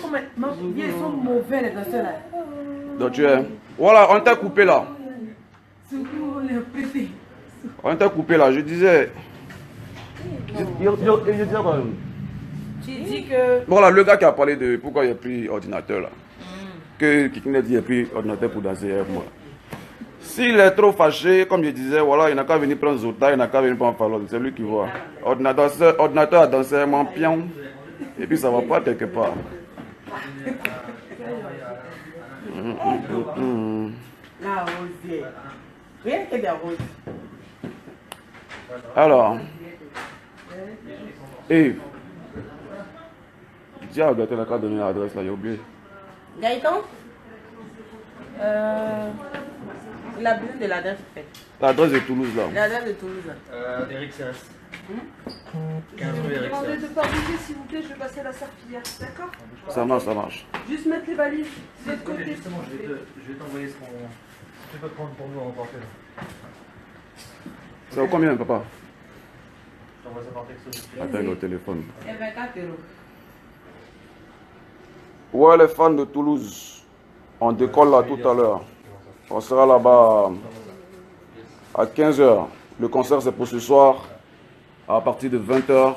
comment ils sont mauvais les danseurs là. Donc tu es. Voilà, on t'a coupé là. Surtout les petits. On t'a coupé là, je disais. Tu dis que. Voilà, le gars qui a parlé de pourquoi il n'y a plus d'ordinateur là. Que Kikinet dit qu'il n'y a plus d'ordinateur pour danser avec moi. S'il est trop fâché, comme je disais, voilà, il n'a qu'à venir prendre Zota, il n'a qu'à venir prendre Fallout, c'est lui qui voit. Ordinateur a dansé avec mon pion, et puis ça va pas quelque part. La rosière. Rien que des roses. Alors, Yves, dis à Gaëtan, il n'a qu'à donner l'adresse là, j'ai oublié. Gaëtan il a besoin de l'adresse faite. L'adresse de Toulouse là. L'adresse de Toulouse. Eric Serres. 15 rue Eric Demandez Serres. de pas bouger s'il vous plaît, je vais passer la serpillière, d'accord? Ça marche, ça marche. Juste mettre les valises de l'autre côté. Justement, je vais t'envoyer ce qu'on... Tu peux prendre pour nous en portée. Ça vaut combien, papa? Je t'envoie ça par texto. Attends le téléphone. C'est 24 €. Ouais, les fans de Toulouse, on décolle là tout à l'heure. On sera là-bas à 15 h. Le concert c'est pour ce soir à partir de 20 h.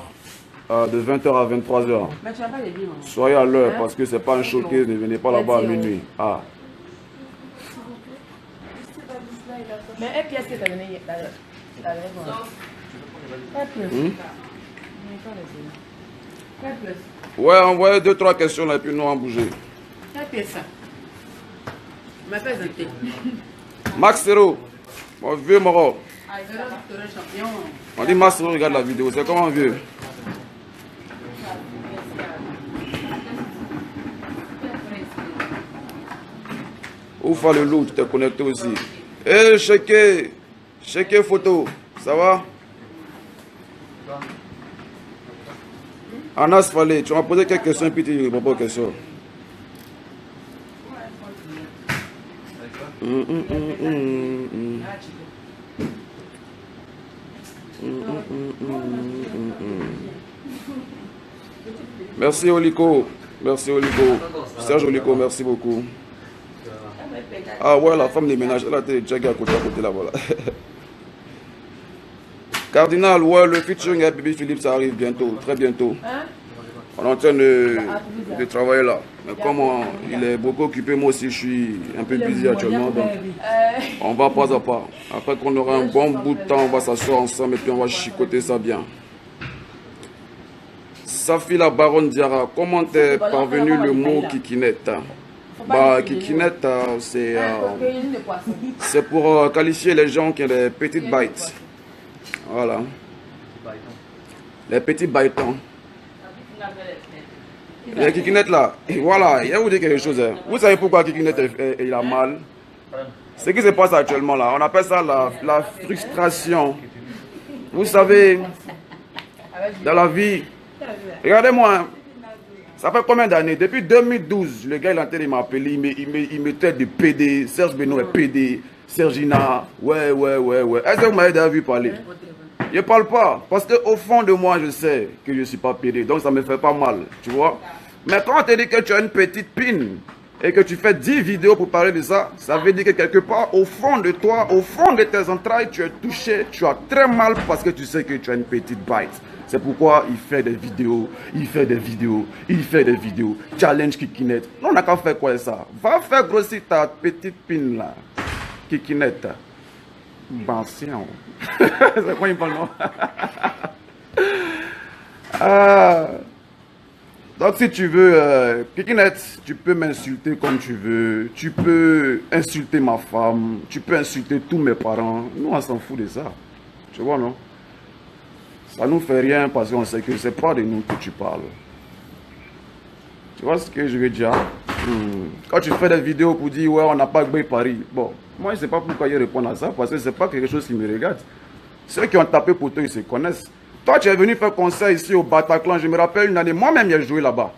De 20 h à 23 h. Mais tu n'as pas les billes, maman. Soyez à l'heure parce que c'est pas un showcase, ne venez pas là-bas à minuit. Ah. Mais elle pièce que tu as donné Ouais, envoyez 2-3 questions là et puis nous on bouger. Quelle pièce ça? Ma pièce de thé. Max Zero, mon vieux Moro. Ah, il veut le champion. On dit Max Zero, regarde la vidéo, c'est comment vieux? Ouf, le loup, tu t'es connecté aussi. Eh, Checké photo, ça va? Anas Fallé, tu m'as posé quelques questions et puis tu réponds pas aux questions. Merci Oliko, merci Oliko. Serge Oliko, merci beaucoup. Ah ouais, la femme des ménages, elle a été déjà à côté là-bas. Cardinal, ouais, le featuring avec Bibi Philippe, ça arrive bientôt, très bientôt. On est en train de travailler là. Mais comme il est beaucoup occupé, moi aussi je suis un peu busy actuellement. Donc on va pas à pas. Après qu'on aura un bon bout de temps, on va s'asseoir ensemble et puis on va chicoter ça bien. Safi la baronne Diarra, comment t'es parvenu le mot kikinette? Bah, kikinette, c'est pour qualifier les gens qui ont des petites bites. Voilà. Les petits baïtons. Les kikinettes là, voilà, il va vous dire quelque chose. Vous savez pourquoi kikinette il a mal? Ce qui se passe actuellement là, on appelle ça la frustration. Vous savez, dans la vie, regardez-moi, ça fait combien d'années? Depuis 2012, le gars il est en train de m'appeler, il me traite de PD, Serge Benoît est PD, Sergina, ouais. Est-ce que vous m'avez déjà vu parler? Je ne parle pas, parce qu'au fond de moi, je sais que je ne suis pas pédé, donc ça ne me fait pas mal, tu vois. Mais quand on te dit que tu as une petite pine et que tu fais 10 vidéos pour parler de ça, ça veut dire que quelque part, au fond de toi, au fond de tes entrailles, tu es touché, tu as très mal parce que tu sais que tu as une petite bite. C'est pourquoi il fait des vidéos, challenge Kikinette. Non, on n'a qu'à faire quoi ça? Va faire grossir ta petite pine là, Kikinette. Bansion. C'est quoi il parle non? Donc si tu veux, Kikinette, tu peux m'insulter comme tu veux. Tu peux insulter ma femme. Tu peux insulter tous mes parents. Nous, on s'en fout de ça. Tu vois, non? Ça nous fait rien parce qu'on sait que c'est pas de nous que tu parles. Tu vois ce que je veux dire? Quand tu fais des vidéos pour dire, ouais, on n'a pas gagné Paris. Bon, moi, je ne sais pas pourquoi ils répondent à ça, parce que ce n'est pas quelque chose qui me regarde. Ceux qui ont tapé pour toi, ils se connaissent. Toi, tu es venu faire concert ici au Bataclan. Je me rappelle une année, moi-même, j'ai joué là-bas.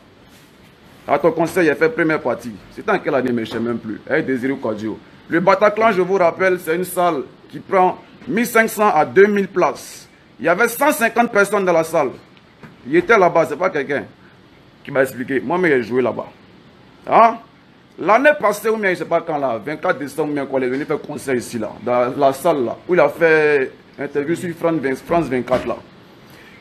À ton concert, il a fait première partie. C'était en quelle année, mais je ne sais même plus. Avec Désiré Kwadjo. Le Bataclan, je vous rappelle, c'est une salle qui prend 1500 à 2000 places. Il y avait 150 personnes dans la salle. Il était là-bas, c'est pas quelqu'un. qui m'a expliqué. Moi-même, j'ai joué là-bas. Hein? L'année passée, ou bien, je ne sais pas quand là, 24 décembre, bien, quand il est venu faire concert ici, là, dans la salle, là, où il a fait interview sur France 24, là.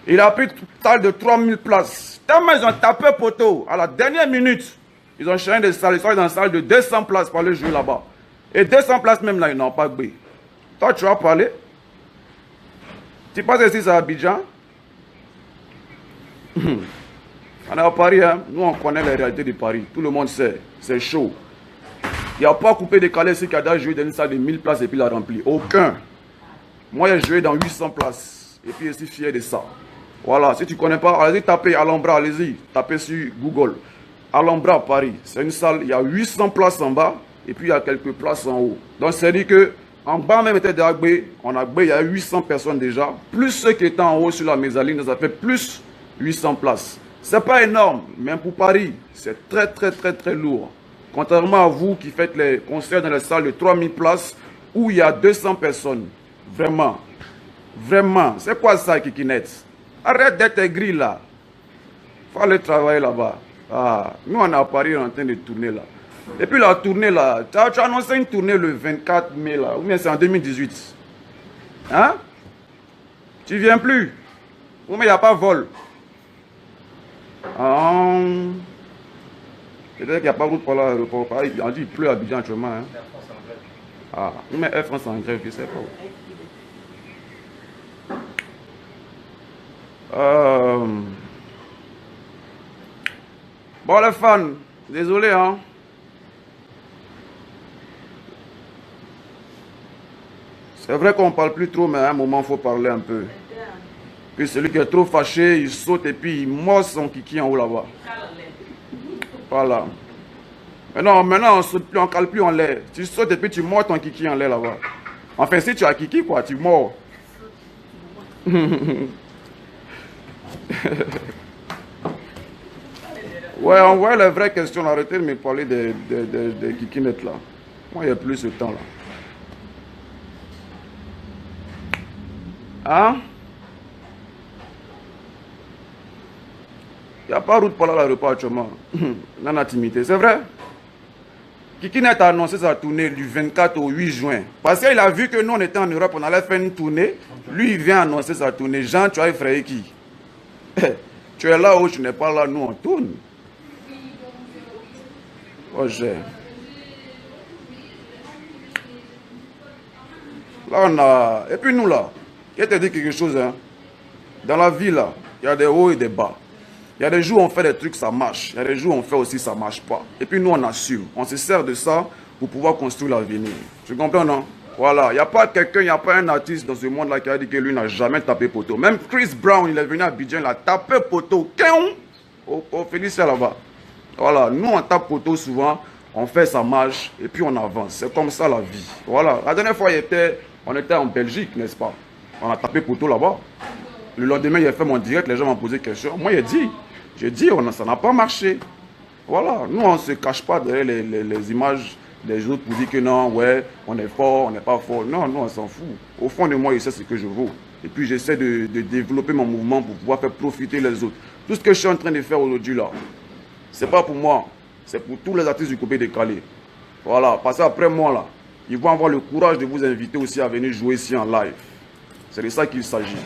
Il a pris une salle de 3000 places. Tellement ils ont tapé poteau, à la dernière minute, ils ont changé de salle, ils sont dans une salle de 200 places pour aller jouer là-bas. Et 200 places même là, ils n'ont pas payé. Toi, tu vas parler? Tu passes ici à Abidjan? On est à Paris, hein? Nous on connaît les réalités de Paris. Tout le monde sait, c'est chaud. Il n'y a pas coupé décalé ici qui a déjà joué dans une salle de 1000 places et puis l'a rempli. Aucun. Moi j'ai joué dans 800 places. Et puis je suis fier de ça. Voilà, si tu ne connais pas, allez-y taper Alhambra, allez-y, tapez sur Google. Alhambra à Paris, c'est une salle, il y a 800 places en bas et puis il y a quelques places en haut. Donc c'est dit que en bas même était d'Agbé, en Agbé il y a 800 personnes déjà, plus ceux qui étaient en haut sur la mezzanine, ça fait plus 800 places. C'est pas énorme, même pour Paris, c'est très lourd. Contrairement à vous qui faites les concerts dans les salles de 3000 places où il y a 200 personnes. Vraiment, vraiment, c'est quoi ça, Kikinet? Arrête d'être aigri là. Il faut aller travailler là-bas. Ah, nous on est à Paris, on est en train de tourner là. Et puis la tournée là, tu as annoncé une tournée le 24 mai là, ou bien c'est en 2018. Hein? Tu viens plus? Ou bien il n'y a pas vol? Peut-être qu'il n'y a pas route pour l'aéroport. On dit qu'il pleut à Abidjan actuellement. Hein? Ah, mais Air France en grève, je ne sais pas. Bon les fans, désolé hein. C'est vrai qu'on ne parle plus trop, mais à un moment il faut parler un peu. Puis celui qui est trop fâché, il saute et puis il mord son kiki en haut là-bas. Voilà. Maintenant on saute plus, on cale plus en l'air. Tu sautes et puis tu mords ton kiki en l'air là-bas. Enfin si tu as kiki quoi, tu mords. Ouais, on voit les vraies questions. Arrêtez de me parler des kikinettes là. Moi, il n'y a plus ce temps là. Hein? Il n'y a pas route pour l'aéroport actuellement. Dans l'intimité, c'est vrai? Kikinet a annoncé sa tournée du 24 au 8 juin. Parce qu'il a vu que nous, on était en Europe, on allait faire une tournée. Lui, il vient annoncer sa tournée. Jean, tu as effrayé qui? Tu es là où tu n'es pas là, nous, on tourne. Oh, j'ai. Là, on a... Et puis nous, là, je te dis quelque chose, hein. Dans la vie, là, il y a des hauts et des bas. Il y a des jours où on fait des trucs, ça marche. Il y a des jours où on fait aussi, ça ne marche pas. Et puis nous, on assume. On se sert de ça pour pouvoir construire l'avenir. Tu comprends, non? Voilà. Il n'y a pas quelqu'un, il n'y a pas un artiste dans ce monde-là qui a dit que lui n'a jamais tapé poteau. Même Chris Brown, il est venu à Abidjan, il a tapé poteau. Au Félicia là-bas. Voilà. Nous, on tape poteau souvent. On fait, ça marche. Et puis on avance. C'est comme ça la vie. Voilà. La dernière fois, on était en Belgique, n'est-ce pas? On a tapé poteau là-bas. Le lendemain, il a fait mon direct, les gens m'ont posé des questions. Moi, j'ai dit, ça n'a pas marché. Voilà, nous, on ne se cache pas derrière les images des autres pour dire que non, ouais, on est fort, on n'est pas fort. Non, on s'en fout. Au fond de moi, je sais ce que je vaux. Et puis, j'essaie de développer mon mouvement pour pouvoir faire profiter les autres. Tout ce que je suis en train de faire aujourd'hui, là, ce n'est pas pour moi. C'est pour tous les artistes du Coupé décalé. Voilà, parce qu'après moi, là, ils vont avoir le courage de vous inviter aussi à venir jouer ici en live. C'est de ça qu'il s'agit.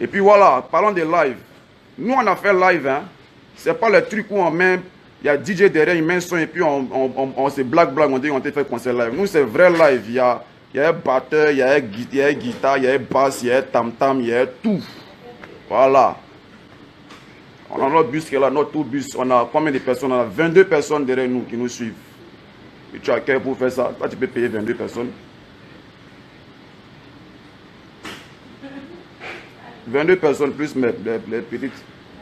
Et puis voilà, parlons des lives. Nous, on a fait live, hein. C'est pas le truc où on met, il y a DJ derrière, il met un son et puis on se blague, on dit qu'on a fait concert live. Nous, c'est vrai live. Il y a un batteur, il y a un guitare, il y a un basse, il y a un tam-tam, il y a tout. Voilà. On a notre bus qui est là, notre bus. On a combien de personnes? On a 22 personnes derrière nous qui nous suivent. Et tu as qu'à pour faire ça. Toi, tu peux payer 22 personnes. 22 personnes plus les petites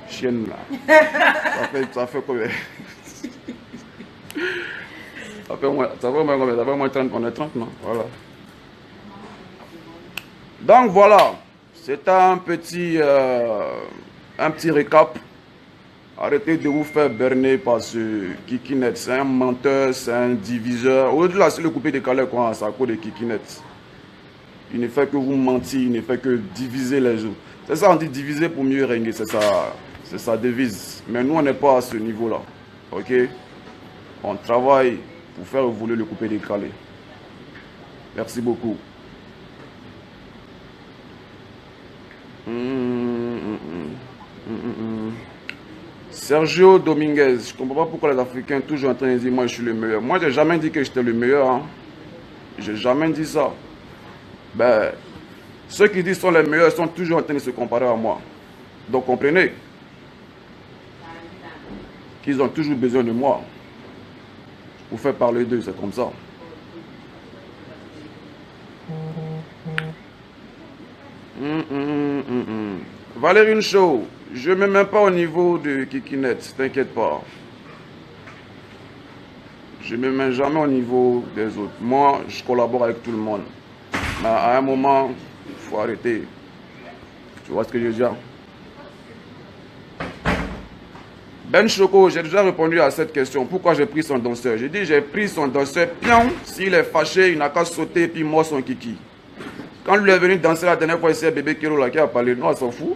chiennes là. Ça fait combien? Ça fait moins 30, on est 30, non? Voilà. Donc voilà. C'est un petit récap. Arrêtez de vous faire berner par ce Kikinet. C'est un menteur, c'est un diviseur. Aujourd'hui là, c'est le coupé décalé quoi, c'est à cause de Kikinet. Il ne fait que vous mentir, il ne fait que diviser les autres. C'est ça, on dit diviser pour mieux régner, c'est ça. C'est sa devise. Mais nous, on n'est pas à ce niveau-là. Ok? On travaille pour faire évoluer le coupé décalé. Merci beaucoup. Sergio Dominguez, je ne comprends pas pourquoi les Africains toujours en train de dire moi je suis le meilleur. Moi, j'ai jamais dit que j'étais le meilleur. Hein. J'ai jamais dit ça. Ben, ceux qui disent sont les meilleurs sont toujours en train de se comparer à moi. Donc comprenez qu'ils ont toujours besoin de moi pour faire parler d'eux, c'est comme ça. Valérine Show, je ne me mets même pas au niveau de Kikinet, t'inquiète pas. Je ne me mets jamais au niveau des autres. Moi, je collabore avec tout le monde. Mais à un moment, il faut arrêter. Tu vois ce que je veux dire? Ben Choco, j'ai déjà répondu à cette question. Pourquoi j'ai pris son danseur? J'ai dit j'ai pris son danseur. Pion, s'il est fâché, il n'a qu'à sauter et puis moi son kiki. Quand lui est venu danser la dernière fois, c'est bébé Kero là qui a parlé. Non, elle s'en fout.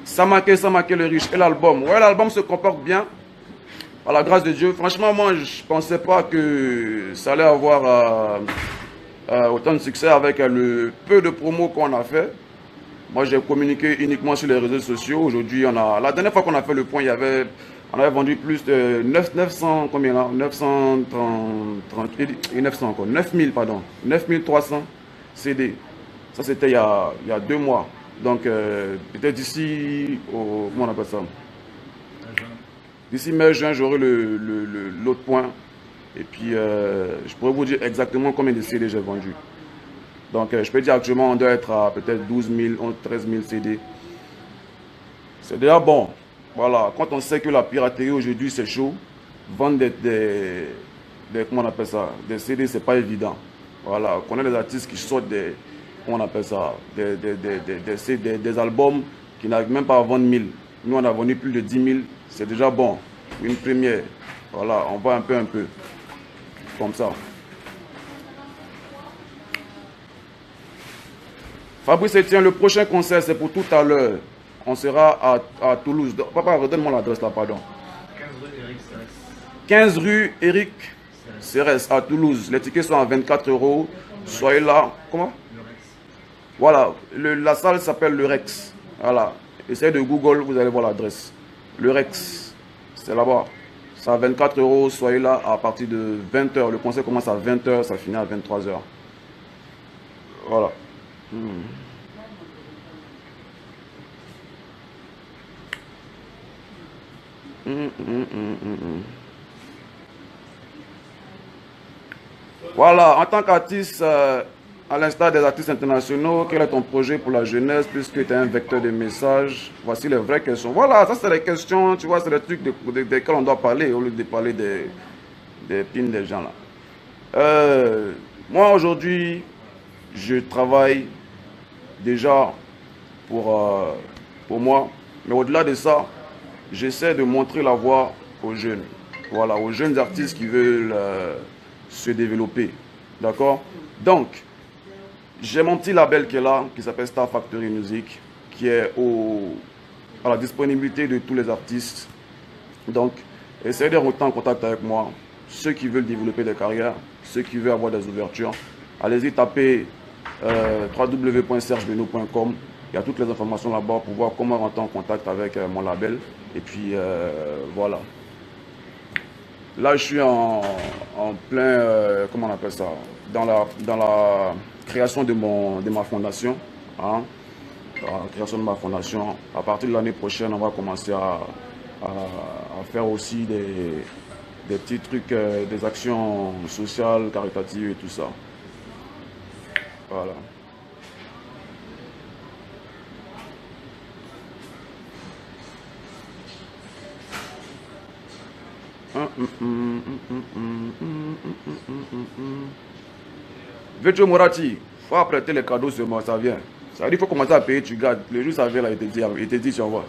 Samake le riche et l'album. Ouais, l'album se comporte bien. À la grâce de Dieu. Franchement, moi, je ne pensais pas que ça allait avoir autant de succès avec le peu de promos qu'on a fait. Moi, j'ai communiqué uniquement sur les réseaux sociaux. Aujourd'hui, la dernière fois qu'on a fait le point, on avait vendu plus de 900, combien là? 9300 CD. Ça, c'était il y a 2 mois. Donc, peut-être d'ici, comment on appelle ça? D'ici mai-juin, j'aurai l'autre point. Et puis, je pourrais vous dire exactement combien de CD j'ai vendu. Donc, je peux dire actuellement, on doit être à peut-être 12 000, 13 000 CD. C'est déjà bon. Voilà. Quand on sait que la piraterie aujourd'hui, c'est chaud, vendre comment on appelle ça? Des CD, c'est pas évident. Voilà. On connaît des artistes qui sortent comment on appelle ça? Des albums qui n'arrivent même pas à vendre 1000. Nous, on a vendu plus de 10 000. C'est déjà bon. Une première. Voilà. On va un peu. Comme ça. Fabrice Etienne, le prochain concert, c'est pour tout à l'heure. On sera à Toulouse. Papa, redonne-moi l'adresse là, pardon. 15 rue Eric Cérès à Toulouse. Les tickets sont à 24 €. Soyez là. Comment? Voilà. La salle s'appelle le Rex. Voilà. Essayez de Google, vous allez voir l'adresse. Le Rex. C'est là-bas. C'est à 24 €. Soyez là à partir de 20 h. Le concert commence à 20 h. Ça finit à 23 h. Voilà. Voilà, en tant qu'artiste, à l'instar des artistes internationaux, quel est ton projet pour la jeunesse, puisque tu es un vecteur de messages? Voici les vraies questions. Voilà, ça c'est les questions, tu vois, c'est les trucs desquels on doit parler, au lieu de parler des pins des gens là. Moi aujourd'hui, je travaille déjà pour moi, mais au-delà de ça, j'essaie de montrer la voie aux jeunes. Voilà, aux jeunes artistes qui veulent se développer. D'accord? Donc, j'ai mon petit label qui est là, qui s'appelle Star Factory Music, qui est à la disponibilité de tous les artistes. Donc, essayez de rentrer en contact avec moi. Ceux qui veulent développer des carrières, ceux qui veulent avoir des ouvertures, allez-y taper www.sergebeno.com. Il y a toutes les informations là-bas pour voir comment rentrer en contact avec mon label. Et puis, voilà. Là, je suis en plein, comment on appelle ça, dans la création de ma fondation. Hein, dans la création de ma fondation. À partir de l'année prochaine, on va commencer à faire aussi des petits trucs, des actions sociales, caritatives et tout ça. Voilà. Virtual Morati, faut apprêter les cadeaux sur moi, ça vient. Ça veut dire qu'il faut commencer à payer, tu gardes. Le jour ça vient là, il te dit tu envoies.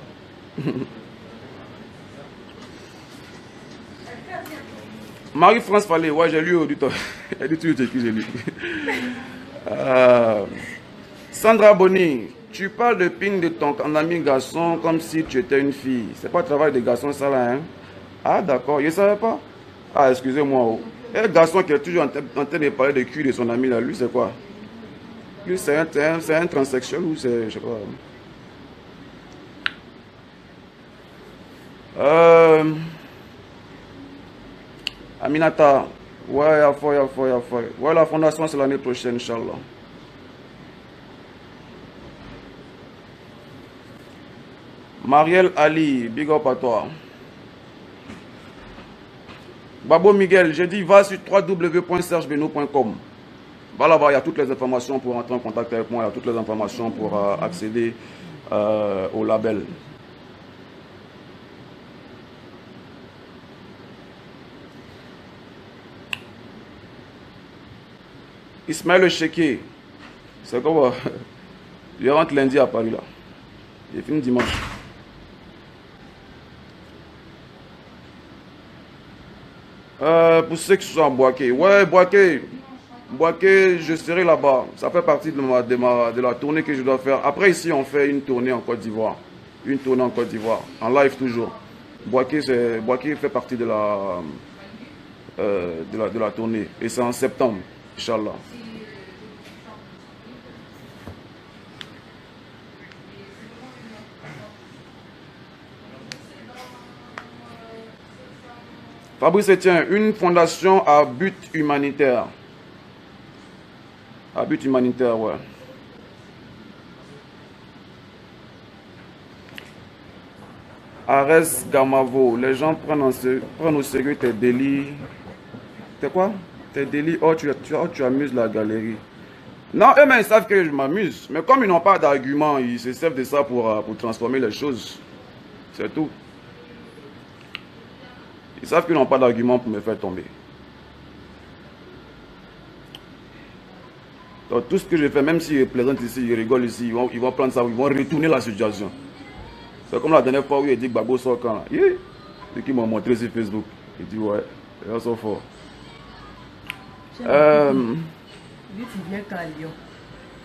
Marie-France Fallé, ouais, j'ai lu auditeur. Elle dit tout qui j'ai lu. Sandra Bonny, tu parles de ping de ton ami garçon comme si tu étais une fille. C'est pas le travail des garçons, ça là, hein? Ah, d'accord, je ne savais pas. Ah, excusez-moi. Oh. Et le garçon qui est toujours en train de parler de cul de son ami là, lui, c'est quoi? Lui, c'est un transsexuel ou c'est, je sais pas. Aminata, ouais, ouais, la fondation c'est l'année prochaine, Inch'Allah. Marielle Ali, big up à toi. Babo Miguel, j'ai dit va sur www.sergebeno.com. Va là-bas, il y a toutes les informations pour entrer en contact avec moi, il y a toutes les informations pour accéder au label. Ismaël Cheké, c'est comment? Je rentre lundi à Paris là. J'ai fini dimanche. Pour ceux qui sont à Boaké, ouais, Boaké, je serai là-bas. Ça fait partie de la tournée que je dois faire. Après, ici, on fait une tournée en Côte d'Ivoire. Une tournée en Côte d'Ivoire, en live toujours. Boaké fait partie de la tournée. Et c'est en septembre, Inch'Allah. Fabrice Etienne, une fondation à but humanitaire. À but humanitaire, ouais. Arès Gamavo, les gens prennent au sérieux tes délits. T'es quoi? Tes délits, oh tu amuses la galerie. Non, eux-mêmes ils savent que je m'amuse. Mais comme ils n'ont pas d'argument, ils se servent de ça pour transformer les choses. C'est tout. Ils savent qu'ils n'ont pas d'argument pour me faire tomber. Donc tout ce que je fais, même s'ils plaisantent ici, ils rigolent ici, ils vont prendre ça, ils vont retourner la situation. C'est comme la dernière fois où il dit que Babo sort quand là. C'est qui m'a montré sur Facebook. Il dit ouais, ils sont forts. Lui, tu viens qu'à Lyon.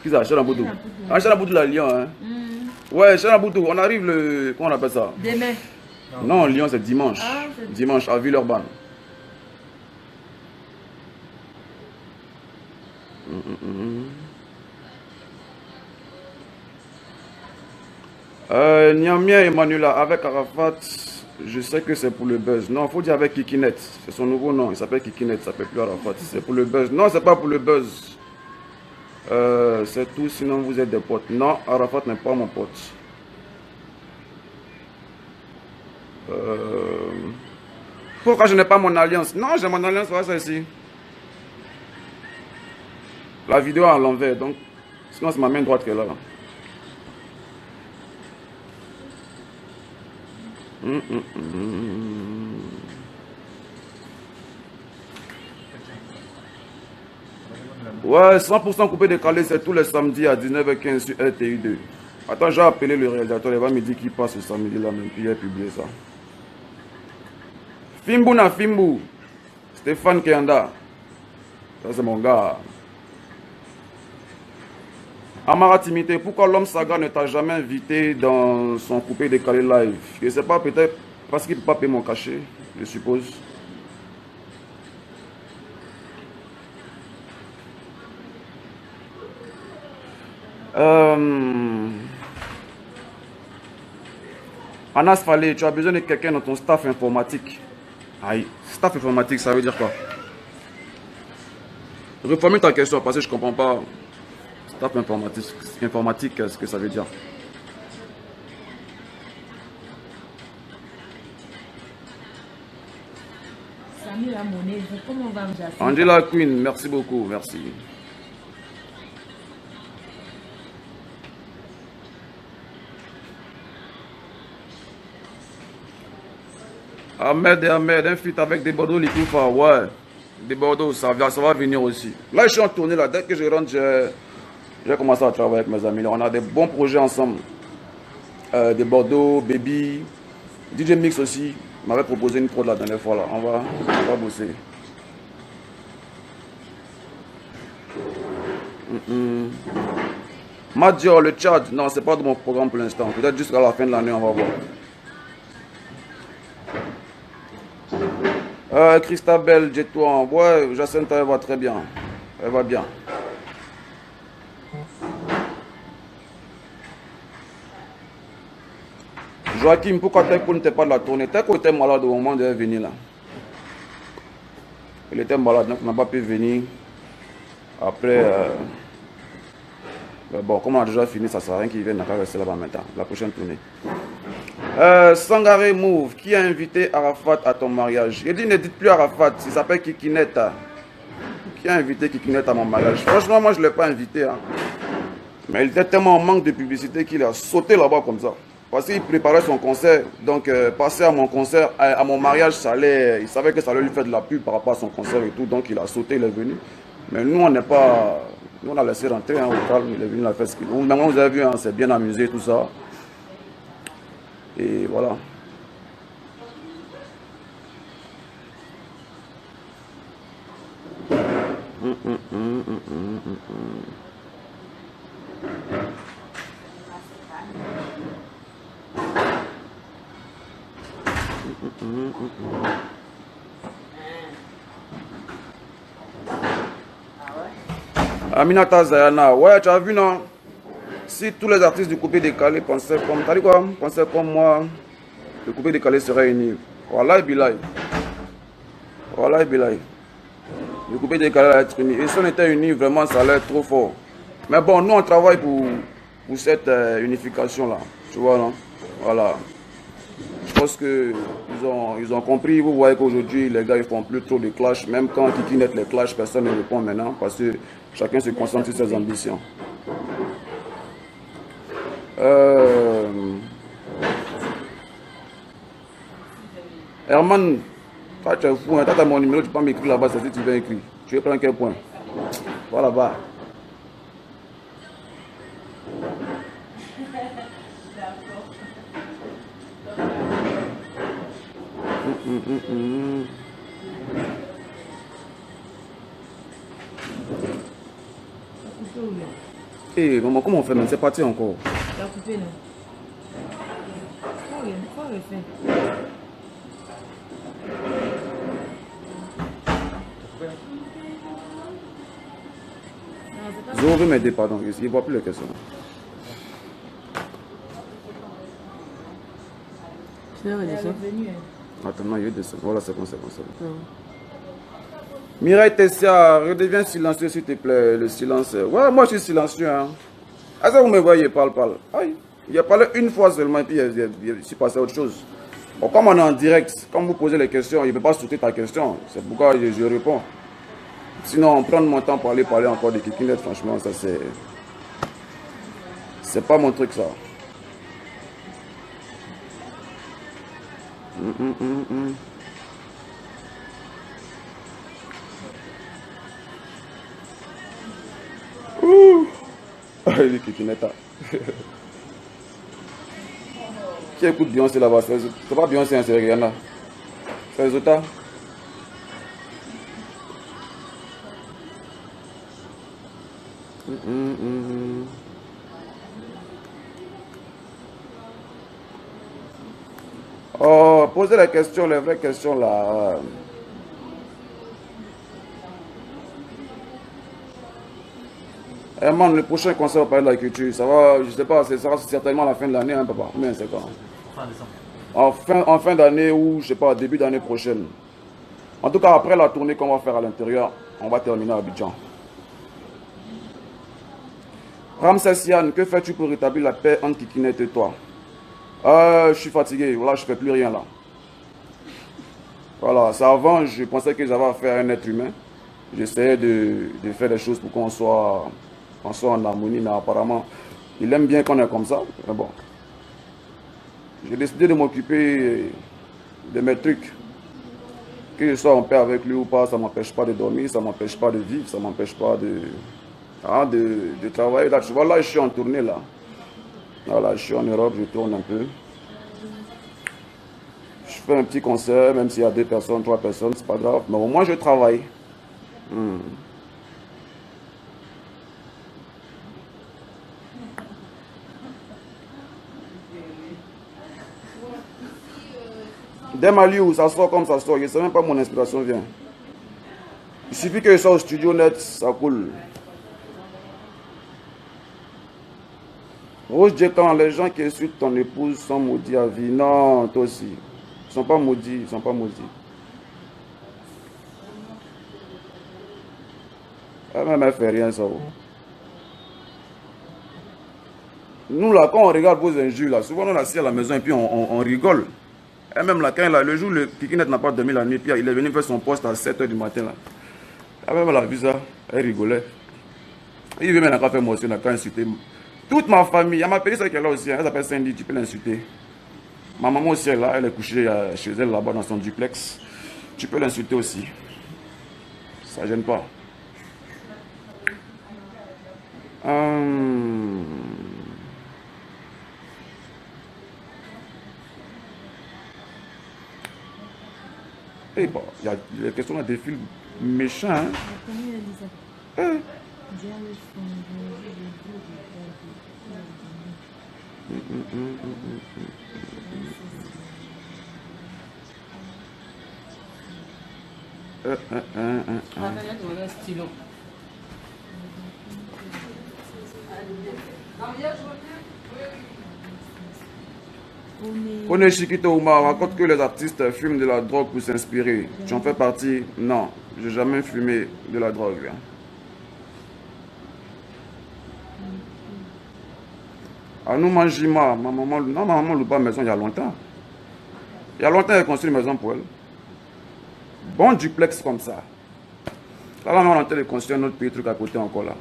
Qui ça? Chanaboutou. Ah, Chanaboutou la Lyon, hein? Ouais, Chanaboutou, on arrive le... Comment on appelle ça? Demain. Non, Lyon c'est dimanche. Ah, dimanche à Villeurbanne. Niamien Emmanuela, avec Arafat, je sais que c'est pour le buzz. Non, il faut dire avec Kikinet. C'est son nouveau nom. Il s'appelle Kikinet, il ne s'appelle plus Arafat. C'est pour le buzz. Non, c'est pas pour le buzz. C'est tout, sinon vous êtes des potes. Non, Arafat n'est pas mon pote. Pourquoi je n'ai pas mon alliance? Non, j'ai mon alliance, voilà ça ici. La vidéo à l'envers, donc sinon c'est ma main droite qui est là. Ouais, 100% coupé décalé, c'est tous les samedis à 19h15 sur RTI2. Attends, j'ai appelé le réalisateur, il va me dire qu'il passe ce samedi là, même puis il a publié ça. Fimbu na Fimbu, Stéphane Kenda, ça c'est mon gars. Amara Timité, pourquoi l'homme Saga ne t'a jamais invité dans son coupé décalé live? Je ne sais pas, peut-être parce qu'il ne peut pas payer mon cachet, je suppose. Anas Fallé, tu as besoin de quelqu'un dans ton staff informatique. Aïe, staff informatique, ça veut dire quoi? Reformule ta question parce que je ne comprends pas. Staff informatique, qu'est-ce que ça veut dire? Samy la monnaie, comment on va me jasser? Angela Queen, merci beaucoup, merci. Ahmed, un feat avec des Bordeaux, Likoufa, ouais. Des Bordeaux, ça va venir aussi. Là, je suis en tournée, là. Dès que je rentre, j'ai commencé à travailler avec mes amis. Là, on a des bons projets ensemble. Des Bordeaux, Baby, DJ Mix aussi. Il m'avait proposé une prod la dernière fois, là. On va bosser. Madjo, le Tchad, non, c'est pas de mon programme pour l'instant. Peut-être jusqu'à la fin de l'année, on va voir. Christabel, Jetouan, ouais, Jacinta, elle va très bien. Elle va bien. Joachim, pourquoi Teko n'était pas de la tournée? Teko était malade au moment de venir là. Il était malade, donc il n'a pas pu venir. Après, bon, comme on a déjà fini, ça ne sert à rien qu'il vienne, on va rester là-bas maintenant, la prochaine tournée. Sangaré Move, qui a invité Arafat à ton mariage? Il dit, ne dites plus Arafat, il s'appelle Kikinetta. Qui a invité Kikinetta à mon mariage? Franchement, moi, je ne l'ai pas invité. Hein. Mais il était tellement en manque de publicité qu'il a sauté là-bas comme ça. Parce qu'il préparait son concert. Donc, passer à mon concert, à mon mariage, ça allait, il savait que ça allait lui faire de la pub par rapport à son concert et tout. Donc, il a sauté, il est venu. Mais nous, on n'est pas... Nous, on a laissé rentrer hein, au calme. Il est venu la faire ce qu'il veut. Maintenant, vous avez vu, hein, c'est bien amusé, tout ça. Et voilà. Aminata Zayana, ouais, tu as vu non? Si tous les artistes du coupé décalé pensaient comme, t'as dit quoi? Pensaient comme moi, le coupé décalé serait uni. Wallah bilay. Wallah bilay. Le coupé décalé allait être uni. Et si on était unis, vraiment, ça allait être trop fort. Mais bon, nous on travaille pour cette unification là. Tu vois, non? Voilà. Je pense qu'ils ont compris. Vous voyez qu'aujourd'hui, les gars, ils font plus trop de clash. Même quand Kiki net les clash, personne ne répond maintenant parce que chacun se concentre sur ses ambitions. Herman, toi tu es fou, hein? Toi tu as mon numéro, tu peux m'écrire là-bas, c'est si tu veux écrire. Tu veux prendre quel point? Va là-bas. Hey, maman, comment on fait? C'est parti encore. Tu as coupé, non? Quoi refaire? Zo veut m'aider, pardon. Il ne voit plus les questions. Je vais redescendre. Attends, non, il est descendu. Voilà, c'est bon, c'est bon, c'est bon. Mireille Tessia, redeviens silencieux s'il te plaît, le silence. Ouais, moi je suis silencieux. Hein. Est-ce que vous me voyez, parle. Aïe, il a parlé une fois seulement et puis il s'est passé autre chose. Bon, comme on est en direct, quand vous posez les questions, il ne peut pas sauter ta question. C'est pourquoi je réponds. Sinon, prendre mon temps pour aller parler encore de Kikinette, franchement, ça c'est... C'est pas mon truc ça. Ouh. Il est Kikinetta. Qui écoute Beyoncé là-bas? C'est pas Beyoncé, c'est Rihanna. C'est les autres. Oh, posez les questions, les vraies questions là. Man, le prochain concert va parler de la culture. Ça va, je sais pas, ça sera certainement à la fin de l'année, hein, papa. Combien c'est quand? Fin décembre. En fin d'année ou, je sais pas, début d'année prochaine. En tout cas, après la tournée qu'on va faire à l'intérieur, on va terminer à Abidjan. Ramses Yann, que fais-tu pour rétablir la paix entre Kikinette et toi? Je suis fatigué, voilà, je fais plus rien là. Voilà, ça avant, je pensais que j'avais affaire à un être humain. J'essayais de faire des choses pour qu'on soit en harmonie, mais apparemment, il aime bien qu'on est comme ça. Mais bon, j'ai décidé de m'occuper de mes trucs. Que je sois en paix avec lui ou pas, ça ne m'empêche pas de dormir, ça ne m'empêche pas de vivre, ça ne m'empêche pas de travailler. Là, tu vois, là, je suis en tournée là. Voilà, je suis en Europe, je tourne un peu. Je fais un petit concert, même s'il y a 2 personnes, 3 personnes, c'est pas grave. Mais au moins, je travaille. Des Maliou, ça sort comme ça sort. Je ne sais même pas où mon inspiration vient. Il suffit que je sois au studio net, ça coule. Rose Jetan, les gens qui insultent ton épouse sont maudits à vie. Non, toi aussi. Ils ne sont pas maudits, ils ne sont pas maudits. Elle ne fait rien, ça. Nous, là, quand on regarde vos injures, là, souvent on est assis à la maison et puis on rigole. Et même là, quand le jour, le Kikinet n'a pas dormi la nuit, puis il est venu faire son poste à 7 h du matin. Là. Et même elle a vu ça, elle rigolait. Il veut même faire moi aussi, on a quand insulté. Toute ma famille, elle m'a appelé ça qu'elle est là aussi, elle s'appelle Cindy, tu peux l'insulter. Ma maman aussi est là, elle est couchée chez elle là-bas dans son duplex. Tu peux l'insulter aussi. Ça gêne pas. Et bon, il y a des questions des films méchants. Hein? Stylo. Prenez Chiquito Oumar, raconte que les artistes fument de la drogue pour s'inspirer. Tu en fais partie? Non, j'ai jamais fumé de la drogue. Anou Manjima, ma maman loue pas maison il y a longtemps. Il y a longtemps, elle a construit une maison pour elle. Bon duplex comme ça. Là, on est en train de construire un autre petit truc à côté encore là.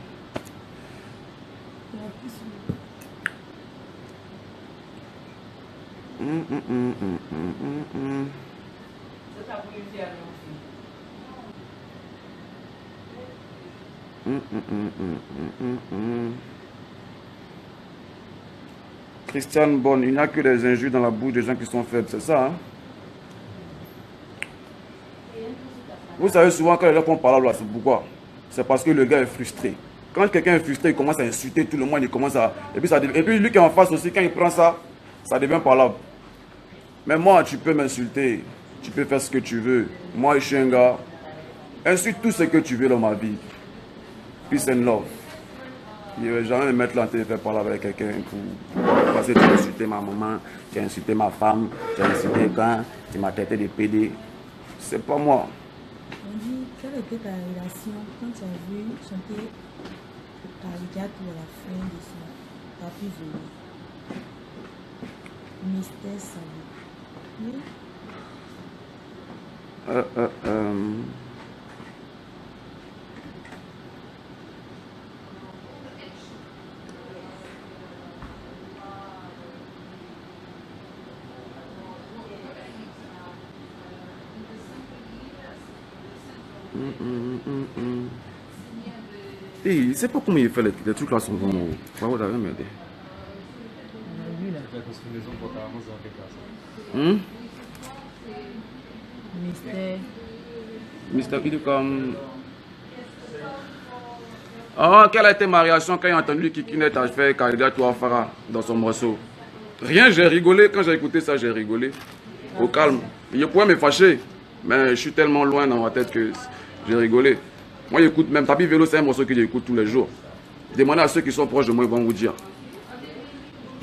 Christiane Bonne, il n'y a que des injures dans la bouche des gens qui sont faibles, c'est ça, hein? Vous savez souvent quand les gens font parler là, c'est pourquoi? C'est parce que le gars est frustré. Quand quelqu'un est frustré, il commence à insulter tout le monde, il commence à... Et puis lui qui est en face aussi, quand il prend ça, ça devient parlable. Mais moi, tu peux m'insulter, tu peux faire ce que tu veux. Moi, je suis un gars. Insulte tout ce que tu veux dans ma vie. Peace and love. Je ne vais jamais me mettre là en train de faire parler avec quelqu'un pour passer, tu as insulté ma maman, tu as insulté ma femme, tu as insulté quand, tu m'as traité de PD. C'est pas moi. On dit, quelle était ta relation quand tu as vu chanter Kaligatou à la fin de son tapis volé? Mystère Salé. Oui. Et il ne sait pas comment il fait les trucs là sont vraiment. Bravo, t'as rien m'aider. Mystère qui dit comme. Oh, quelle a été ma réaction quand j'ai entendu Kikinet a fait Kaligatou Afara dans son morceau? Rien, j'ai rigolé. Quand j'ai écouté ça, j'ai rigolé. Au calme. Je pouvais me fâcher, mais je suis tellement loin dans ma tête que j'ai rigolé. Moi, j'écoute même. Tapis Vélo, c'est un morceau que j'écoute tous les jours. Demandez à ceux qui sont proches de moi, ils vont vous dire.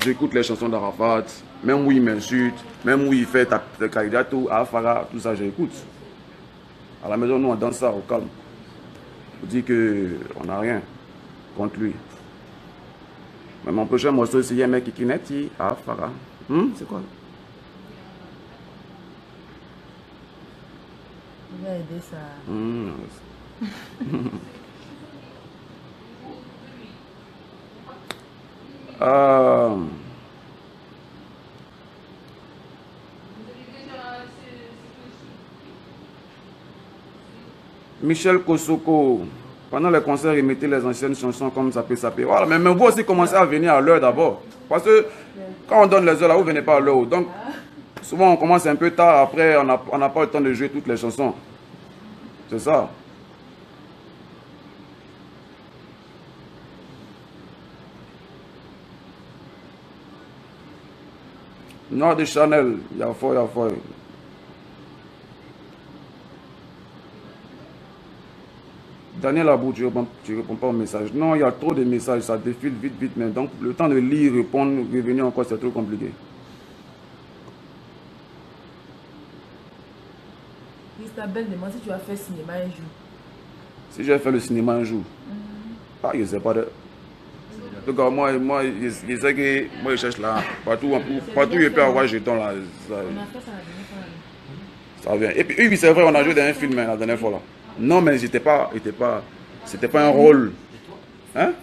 J'écoute les chansons d'Arafat, même où il m'insulte, même où il fait Kaligatou, Afara, tout ça, j'écoute. À la maison, nous, on danse ça au calme. On dit qu'on n'a rien contre lui. Mais mon prochain morceau, c'est un mec qui naît, Afara. C'est quoi? Il va aider ça. Michel Kosoko, pendant les concerts, il mettait les anciennes chansons comme ça peut saper. Voilà, mais vous aussi commencez à venir à l'heure d'abord. Parce que quand on donne les heures là, vous ne venez pas à l'heure. Donc, souvent on commence un peu tard, après on n'a pas le temps de jouer toutes les chansons. C'est ça. Noir de Chanel, il y a fort, il y a fort. Daniel Abou, tu réponds pas au message. Non, il y a trop de messages, ça défile vite, vite. Mais donc, le temps de lire, répondre, revenir encore, c'est trop compliqué. Isabelle demande si tu vas faire cinéma un jour. Si j'ai fait le cinéma un jour, ah, je ne sais pas. En tout cas, moi, je sais que moi, je cherche là, partout où je peux avoir jeton là. On a fait ça la dernière fois. Ça vient. Et puis, oui, c'est vrai, on a joué dans un film hein, la dernière fois là. Non, mais c'était pas un rôle. Hein?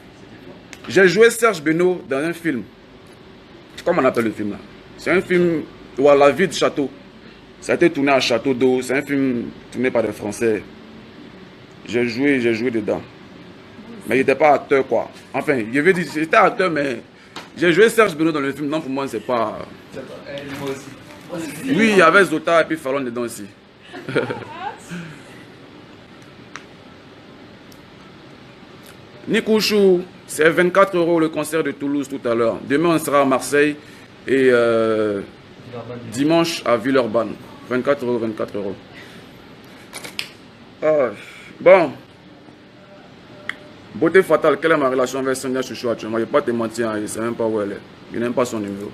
J'ai joué Serge Benoît dans un film. Comment on appelle le film là? C'est un film où à la vie de château. Ça a été tourné à Château d'Eau. C'est un film tourné par des Français. J'ai joué dedans. Mais il n'était pas acteur quoi. Enfin, je veux dire, j'étais acteur, mais j'ai joué Serge Benoît dans le film. Non, pour moi, c'est pas. Moi aussi. Oui, il y avait Zota et puis Fallon dedans aussi. Nikouchou, c'est 24 € le concert de Toulouse tout à l'heure. Demain, on sera à Marseille et dimanche à Villeurbanne. 24 €, 24 €. Ah, bon. Beauté fatale, quelle est ma relation avec Sonia Chouchou actuellement? Je ne vais pas te mentir, hein, je ne sais même pas où elle est. Je n'aime pas son numéro.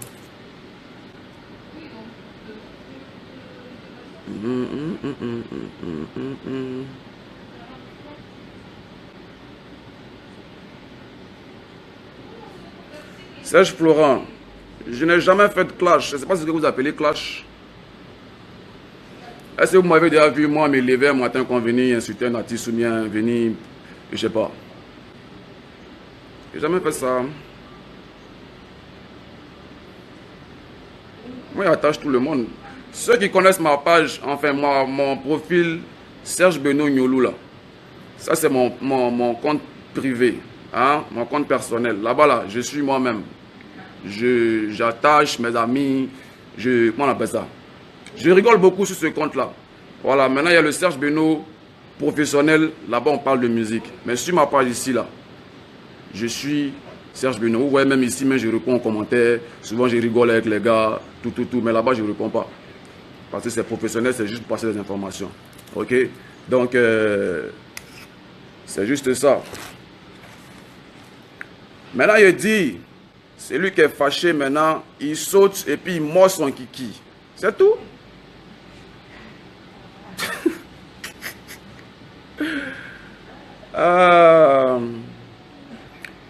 Serge Florent, je n'ai jamais fait de clash. Je ne sais pas ce que vous appelez clash. Est-ce que vous m'avez déjà vu moi me lever un matin quand venir insulter un artiste ou bien venir, je ne sais pas. Je n'ai jamais fait ça. Moi, j'attache tout le monde. Ceux qui connaissent ma page, enfin mon profil, Serge Benoît Nyolou là. Ça c'est mon compte privé, hein, mon compte personnel. Là-bas là, je suis moi-même. J'attache mes amis, comment on appelle ça? Je rigole beaucoup sur ce compte-là. Voilà, maintenant il y a le Serge Benoît professionnel. Là-bas on parle de musique. Mais sur ma page ici là, je suis Serge Benoît. Ouais, même ici, mais je réponds aux commentaires. Souvent je rigole avec les gars, tout. Mais là-bas je ne réponds pas. Parce que c'est professionnel, c'est juste pour passer des informations. Ok? Donc, c'est juste ça. Maintenant, il dit, c'est lui qui est fâché maintenant, il saute et puis il mord son kiki. C'est tout.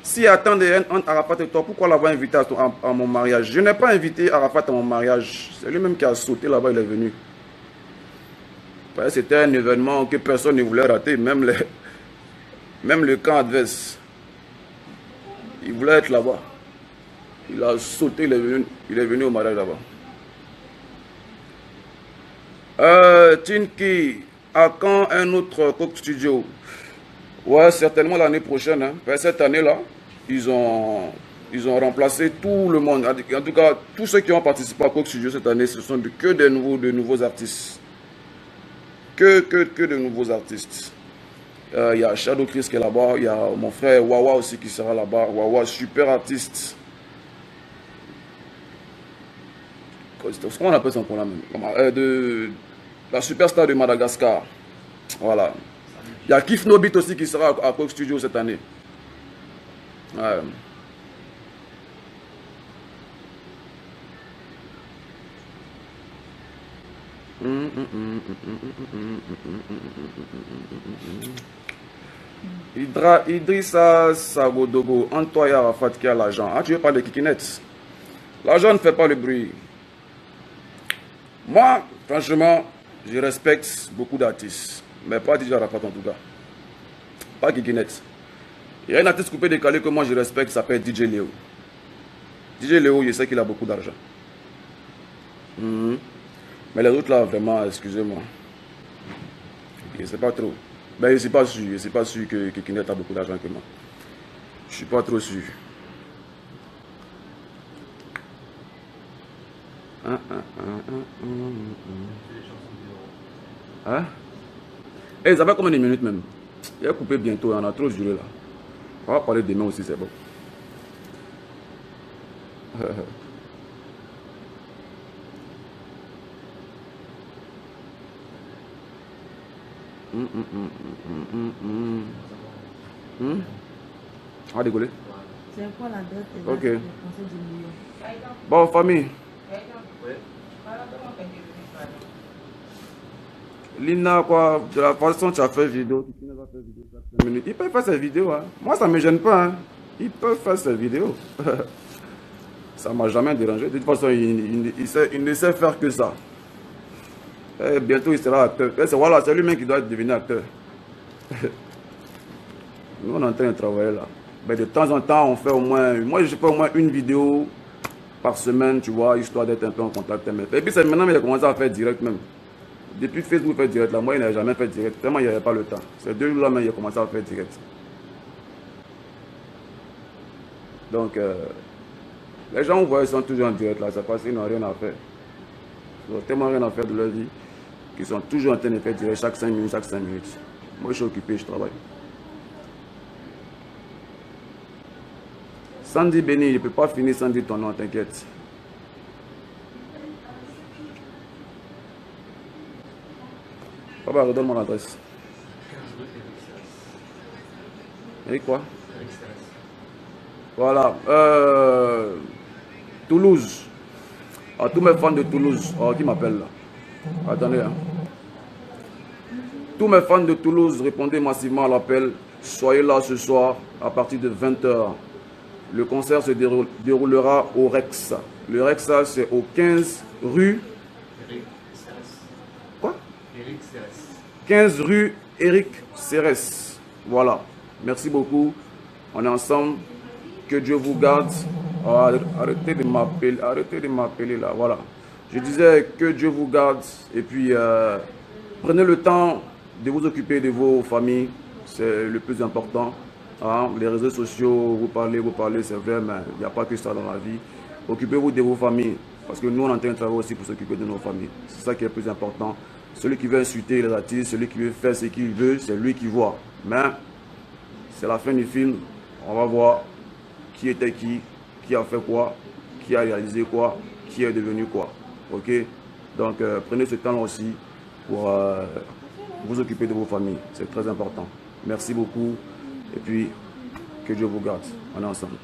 Si attendez Arafat et toi, pourquoi l'avoir invité à mon mariage? Je n'ai pas invité Arafat à mon mariage. C'est lui-même qui a sauté là-bas, il est venu. C'était un événement que personne ne voulait rater, même le camp adverse. Il voulait être là-bas. Il a sauté, il est venu au mariage là-bas. Tinky, à quand un autre Coke Studio? Ouais, certainement l'année prochaine. Hein. Cette année-là, ils ont remplacé tout le monde. En tout cas, tous ceux qui ont participé à Coke Studio cette année, ce sont que de nouveaux artistes. Que de nouveaux artistes. Il y a Shadow Chris qui est là-bas. Il y a mon frère Wawa aussi qui sera là-bas. Wawa, super artiste. Comment on appelle son nom même? La superstar de Madagascar. Voilà. Il y a Kif Nobit aussi qui sera à Coke Studio cette année. Ouais. Idrissa Sagodogo, Antoine Arafat qui a l'argent. Ah, tu veux parler de Kikinet? L'argent ne fait pas le bruit. Moi, franchement, je respecte beaucoup d'artistes. Mais pas DJ Arafat en tout cas. Pas Kikinet. Il y a un artiste coupé décalé que moi je respecte, qui s'appelle DJ Léo. DJ Léo, je sais qu'il a beaucoup d'argent. Mais les autres là, vraiment, excusez-moi. Je ne sais pas trop. Ben, je ne suis pas sûr que Kikinet a beaucoup d'argent que moi. Je ne suis pas trop sûr. Hein? Et ça fait combien de minutes même? Il a coupé bientôt, on a trop duré là. On va parler demain aussi, c'est bon. On va décoller. C'est quoi la date exacte Ok. du conseil du million? Bon, famille. Lina, quoi, de la façon dont tu as fait vidéo, tu n'as pas fait vidéo chaque 5 minutes. Ils peuvent faire ces vidéos, hein. Moi, ça ne me gêne pas, hein. Ils peuvent faire ces vidéos. Ça ne m'a jamais dérangé. De toute façon, il ne sait faire que ça. Et bientôt, il sera acteur. Et voilà, c'est lui-même qui doit devenir acteur. Nous, on est en train de travailler là. Mais de temps en temps, on fait au moins... Moi, je fais au moins une vidéo par semaine, tu vois, histoire d'être un peu en contact. Et puis, c'est maintenant, il a commencé à faire direct même. Depuis Facebook fait direct là, moi, il n'a jamais fait direct. Tellement il n'y avait pas le temps. Ces 2 jours là, mais il a commencé à faire direct. Donc, les gens, vous voyez, sont toujours en direct là. C'est parce qu'ils n'ont rien à faire. Ils n'ont tellement rien à faire de leur vie qu'ils sont toujours en train de faire direct chaque 5 minutes, chaque 5 minutes. Moi, je suis occupé, je travaille. Sandy Béni, je ne peux pas finir sans dire ton nom, t'inquiète. Papa, redonne mon adresse. Et quoi? Voilà. Toulouse. À tous mes fans de Toulouse. Oh, qui m'appelle là? Attendez. Hein. Tous mes fans de Toulouse, répondez massivement à l'appel. Soyez là ce soir à partir de 20 h. Le concert se déroulera au Rex. Le Rex, c'est au 15 rue... Quoi? 15 rue Éric Serres. Voilà. Merci beaucoup. On est ensemble. Que Dieu vous garde. Oh, arrêtez de m'appeler là. Voilà. Je disais que Dieu vous garde. Et puis, prenez le temps de vous occuper de vos familles. C'est le plus important. Hein? Les réseaux sociaux, vous parlez, c'est vrai, mais il n'y a pas que ça dans la vie. Occupez-vous de vos familles. Parce que nous, on est en train de travailler aussi pour s'occuper de nos familles. C'est ça qui est le plus important. Celui qui veut insulter les artistes, celui qui veut faire ce qu'il veut, c'est lui qui voit. Mais c'est la fin du film. On va voir qui était qui a fait quoi, qui a réalisé quoi, qui est devenu quoi. Ok? Donc prenez ce temps aussi pour vous occuper de vos familles. C'est très important. Merci beaucoup. Et puis, que Dieu vous garde. On est ensemble.